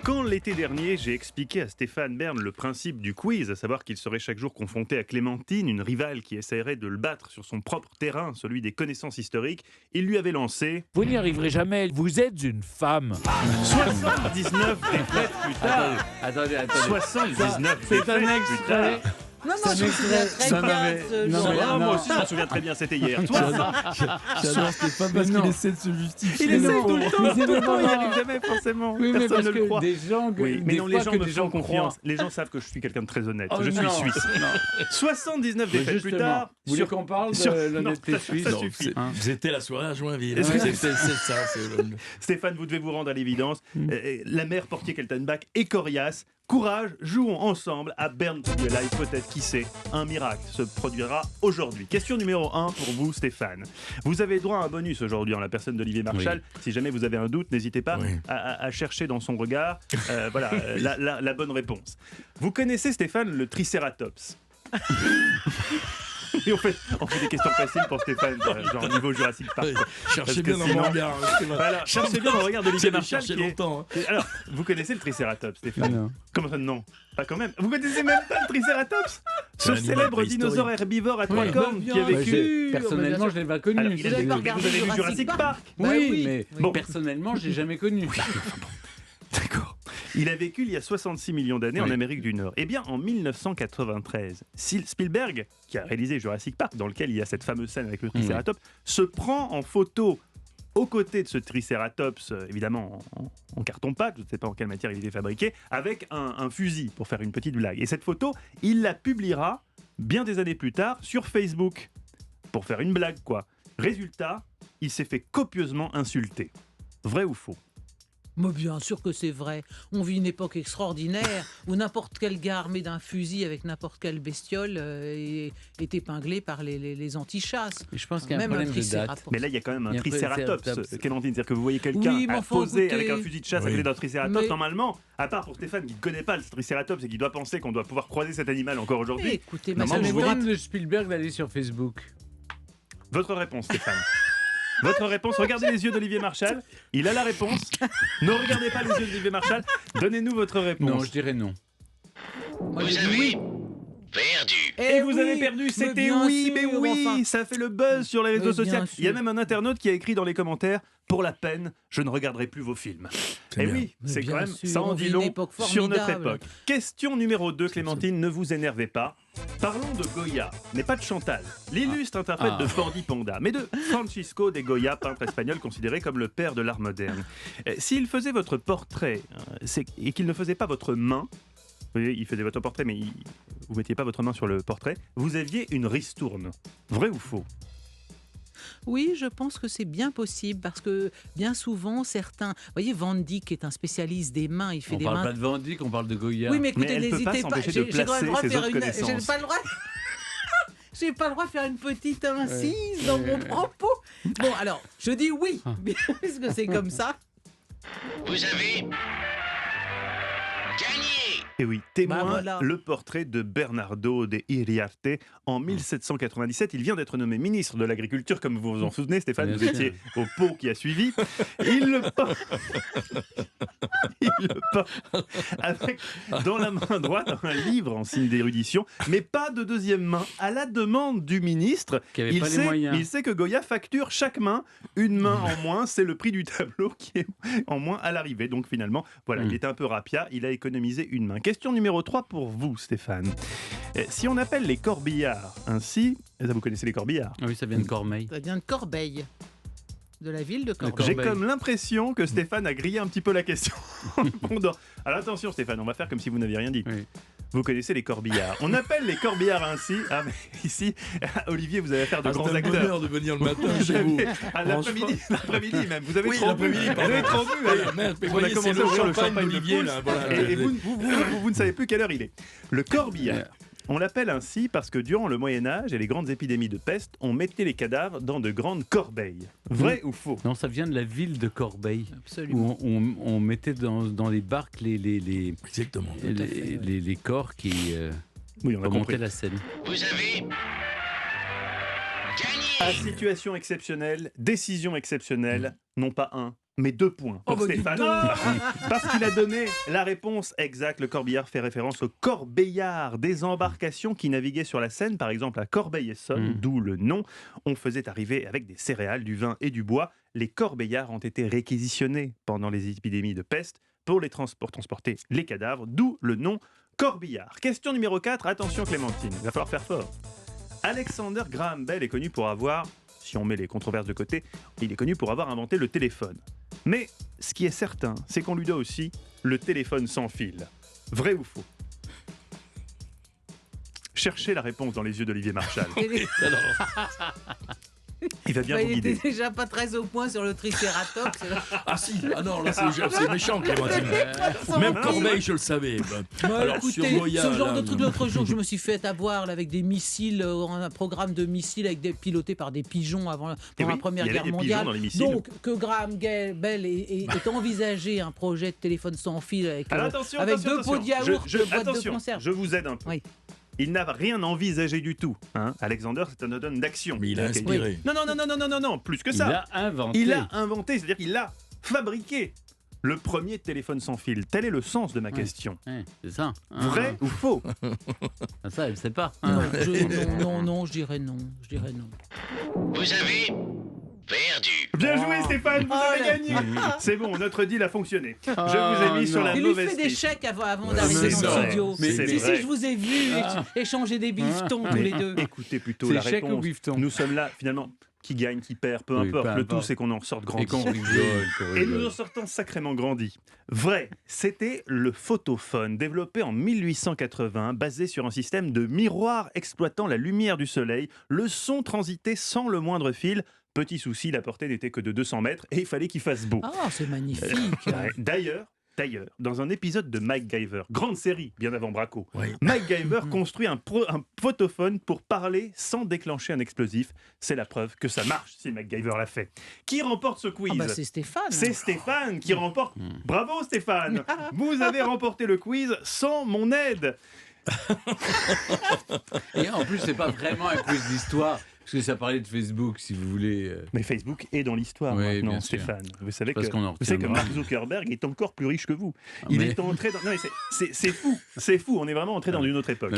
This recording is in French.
Quand l'été dernier, j'ai expliqué à Stéphane Bern le principe du quiz, à savoir qu'il serait chaque jour confronté à Clémentine, une rivale qui essaierait de le battre sur son propre terrain, celui des connaissances historiques, il lui avait lancé Vous n'y arriverez jamais, vous êtes une femme. 79 défaites plus tard. Attendez. 79 C'est défaites un plus tard. extrait. Non, je me souviens très bien de ce jour-là. Moi aussi, je me souviens très bien, c'était hier. J'adore Stéphane parce qu'il essaie de se justifier. Il essaie non, tout le temps, mais c'est tout le temps, il n'y vraiment- arrive jamais forcément. Oui, mais Personne parce ne le que croit. des gens, Oui, mais des non, fois les gens que me des font gens confiance. croient. Les gens savent que je suis quelqu'un de très honnête. Oh, je suis non, suisse. non. 79 Mais défaites plus justement, tard. vous voulez qu'on parle sur- de non, l'honnêteté ça suisse? suffit. C'était la soirée à Joinville. Est-ce que C'est ça, c'est Stéphane, vous devez vous rendre à l'évidence. La mère Portier-Keltenbach et Corias, courage, jouons ensemble à Bern Live. Peut-être, qui sait, un miracle se produira aujourd'hui. Question numéro 1 pour vous, Stéphane. Vous avez droit à un bonus aujourd'hui en la personne d'Olivier Marchal. Si jamais vous avez un doute, n'hésitez pas à chercher dans son regard la bonne réponse. Vous connaissez, Stéphane, le Tricératops? Et on fait des questions faciles pour Stéphane, genre niveau Jurassic Park. Cherchez que bien dans sinon- mon regard. Voilà, cherchez bien le regard d'Olivier Marchal. Cherchez qui est- longtemps. Alors, vous connaissez le Tricératops, Stéphane? Non. Comment ça, non? Pas quand même. Vous connaissez même pas le Tricératops? Ce un animal célèbre préhistorique. dinosaure herbivore à trois Oui. cornes qui a Bah, vécu. personnellement, je ne l'ai pas Alors, connu. il a Vous avez vécu- pas mais regardé vous avez vu Jurassic Jurassic Park? Park? Oui, oui. mais Bon. personnellement, je l'ai jamais connu. D'accord. Il a vécu il y a 66 millions d'années en Oui. Amérique du Nord. Eh bien, en 1993, Spielberg, qui a réalisé Jurassic Park, dans lequel il y a cette fameuse scène avec le Tricératops, se prend en photo aux côtés de ce Tricératops, évidemment en carton-pâte, je ne sais pas en quelle matière il était fabriqué, avec un fusil, pour faire une petite blague. Et cette photo, il la publiera bien des années plus tard sur Facebook, pour faire une blague, quoi. Résultat, il s'est fait copieusement insulter. Vrai ou faux? Mais bien sûr que c'est vrai. On vit une époque extraordinaire où n'importe quel gars armé d'un fusil avec n'importe quelle bestiole est épinglé par les antichasses. Et je pense qu'il y a un Même problème un de date. Tricératops. Mais là, il y a quand même un Il y a un Tricératops, Tricératops. Clémentine. C'est-à-dire que vous voyez quelqu'un Oui, mais enfin, poser écoutez- avec un fusil de chasse à Oui. côté d'un Tricératops. Mais- Normalement, à part pour Stéphane qui ne connaît pas le Tricératops et qui doit penser qu'on doit pouvoir croiser cet animal encore Mais aujourd'hui. écoutez, Non, ma moi, Ça je vous m'étonne de Spielberg d'aller sur Facebook. Votre réponse, Stéphane. Votre réponse, regardez les yeux d'Olivier Marchal. Il a la réponse. Ne regardez pas les yeux d'Olivier Marchal. Donnez-nous votre réponse. Non, je dirais non. Moi, Vous j'ai dit avez oui. perdu. Et vous oui, avez perdu, mais c'était bien oui, mais sûr, oui, enfin. ça fait le buzz sur les réseaux Mais bien sociaux. Il y a sûr. même un internaute qui a écrit dans les commentaires « Pour la peine, je ne regarderai plus vos films ». C'est Et bien. oui, Mais c'est bien quand même, sûr, ça en on dit vit une long époque sur notre formidable. époque. Question numéro 2, Clémentine, ne vous énervez pas. Parlons de Goya, mais pas de Chantal, l'illustre interprète de Fordy Panda, mais de Francisco de Goya, peintre espagnol considéré comme le père de l'art moderne. S'il faisait votre portrait et qu'il ne faisait pas votre main, vous voyez, il faisait votre portrait, mais vous mettiez pas votre main sur le portrait, vous aviez une ristourne. Vrai ou faux? Oui, je pense que c'est bien possible parce que bien souvent, certains. Vous voyez, Van Dyck est un spécialiste des mains, il fait On des parle mains. pas de Van Dyck, on parle de Goya. Oui, mais Mais écoutez, elle peut pas n'hésitez pas. s'empêcher de J'ai pas placer le droit de ses faire autres une. connaissances. J'ai pas le droit. J'ai pas le droit de faire une petite incise dans mon propos. Bon, alors, je dis oui, puisque c'est comme ça. Vous avez gagné. Et oui, témoin, Bah voilà. le portrait de Bernardo de Iriarte en 1797. Il vient d'être nommé ministre de l'Agriculture, comme vous vous en souvenez, Stéphane, Bien vous sûr. étiez au pot qui a suivi. Il le porte avec dans la main droite un livre en signe d'érudition, mais pas de deuxième main. À la demande du ministre, Qui avait pas les moyens. il sait que Goya facture chaque main une main en moins. C'est le prix du tableau qui est en moins à l'arrivée. Donc finalement, voilà, il était un peu rapia, il a économisé une main. Question numéro 3 pour vous, Stéphane. Si on appelle les corbillards ainsi, vous connaissez les corbillards? Ah oui, ça vient de Cormeilles. Ça vient de Corbeil, de la ville de Corbeil. J'ai Corbeil. comme l'impression que Stéphane a grillé un petit peu la question. Alors attention Stéphane, on va faire comme si vous n'aviez rien dit. Oui. Vous connaissez les corbillards. On appelle les corbillards ainsi. Ah mais ici, Olivier, vous allez faire de Ah, grands c'est un acteurs. bonheur de venir le matin Vous chez vous. avez- à l'après-midi même. Vous avez Oui, trop bu. l'après-midi, Vous pardon. avez trop bu. Voilà, merde, mais On a voyez, commencé c'est à le ouvrir le champagne champagne de d'Olivier, Pouls. là, voilà. Et vous ne savez plus quelle heure il est. Le corbillard. On l'appelle ainsi parce que durant le Moyen-Âge et les grandes épidémies de peste, on mettait les cadavres dans de grandes corbeilles. Vrai ou faux? Non, ça vient de la ville de Corbeil, Absolument. où on mettait dans les barques les Exactement. corps qui Oui, on a remontaient compris. la Seine. Vous avez À gagné. situation exceptionnelle, décision exceptionnelle, non pas un, mais 2 points pour Oh, bah, dis Stéphane. donc. Parce qu'il a donné la réponse exacte. Le corbillard fait référence au corbeillard, des embarcations qui naviguaient sur la Seine, par exemple à Corbeil-Essonne, d'où le nom. On faisait arriver avec des céréales, du vin et du bois. Les corbeillards ont été réquisitionnés pendant les épidémies de peste pour transporter les cadavres, d'où le nom corbillard. Question numéro 4, attention Clémentine, il va falloir faire fort. Alexander Graham Bell est connu pour avoir, si on met les controverses de côté, il est connu pour avoir inventé le téléphone. Mais ce qui est certain, c'est qu'on lui doit aussi le téléphone sans fil. Vrai ou faux? Cherchez la réponse dans les yeux d'Olivier Marchal. Il va bien Bah, vous il était guider. déjà pas très au point sur le tricératops. Ah si, ah non, là c'est méchant, Clémentine. Même Corbeil, je le savais. Bah, Alors, écoutez, sur Moya, ce genre là, de truc l'autre jour, je me suis fait avoir là, avec des missiles, un programme de missiles piloté par des pigeons pendant Et la oui, Première il y avait Guerre des pigeons mondiale. dans les missiles. Donc que Graham Bell ait envisagé un projet de téléphone sans fil avec, Alors attention, avec attention, 2 pots de yaourt, Je- 2 boîtes de attention, conserve. je vous aide un peu. Oui. Il n'a rien envisagé du tout. Hein. Alexander, c'est un homme d'action. Mais il a inspiré. Non, plus que Il ça. a inventé. Il a inventé, c'est-à-dire qu'il a fabriqué le premier téléphone sans fil. Tel est le sens de ma question. Ouais, c'est ça. Vrai ou faux? Ah, ça, elle sait pas. Non, je dirais non. Vous avez perdu. Bien joué Stéphane, vous avez là. gagné. C'est bon, notre deal a fonctionné. Je Oh, vous ai mis sur non. la Il lui mauvaise fait des piste. chèques avant c'est d'arriver dans le vrai. studio. Mais c'est Si, vrai. je vous ai vu échanger des bifetons tous les deux. Écoutez plutôt C'est la chèque ou réponse. bifton? Nous sommes là, finalement, qui gagne, qui perd, peu Oui, importe. peu Le tout, importe. c'est qu'on en sorte grandi. Et qu'on rigole, Et nous en sortons sacrément grandis. Vrai, c'était le photophone, développé en 1880, basé sur un système de miroir exploitant la lumière du soleil. Le son transitait sans le moindre fil. Petit souci, la portée n'était que de 200 mètres et il fallait qu'il fasse beau. Ah, c'est magnifique. Ouais. D'ailleurs, dans un épisode de MacGyver, grande série, bien avant Braco, Oui. MacGyver construit un photophone pour parler sans déclencher un explosif. C'est la preuve que ça marche si MacGyver l'a fait. Qui remporte ce quiz? Ah bah c'est Stéphane. C'est Stéphane qui remporte. Bravo Stéphane. Vous avez remporté le quiz sans mon aide. Et en plus, c'est pas vraiment un quiz d'histoire, parce que ça parlait de Facebook, si vous voulez. Mais Facebook est dans l'histoire Oui, maintenant, bien sûr. Stéphane. Vous savez Parce qu'on en vous savez que retiendra. Mark Zuckerberg est encore plus riche que vous. Il Mais- est entré dans... Non, mais c'est fou. C'est fou. On est vraiment entré dans une autre époque.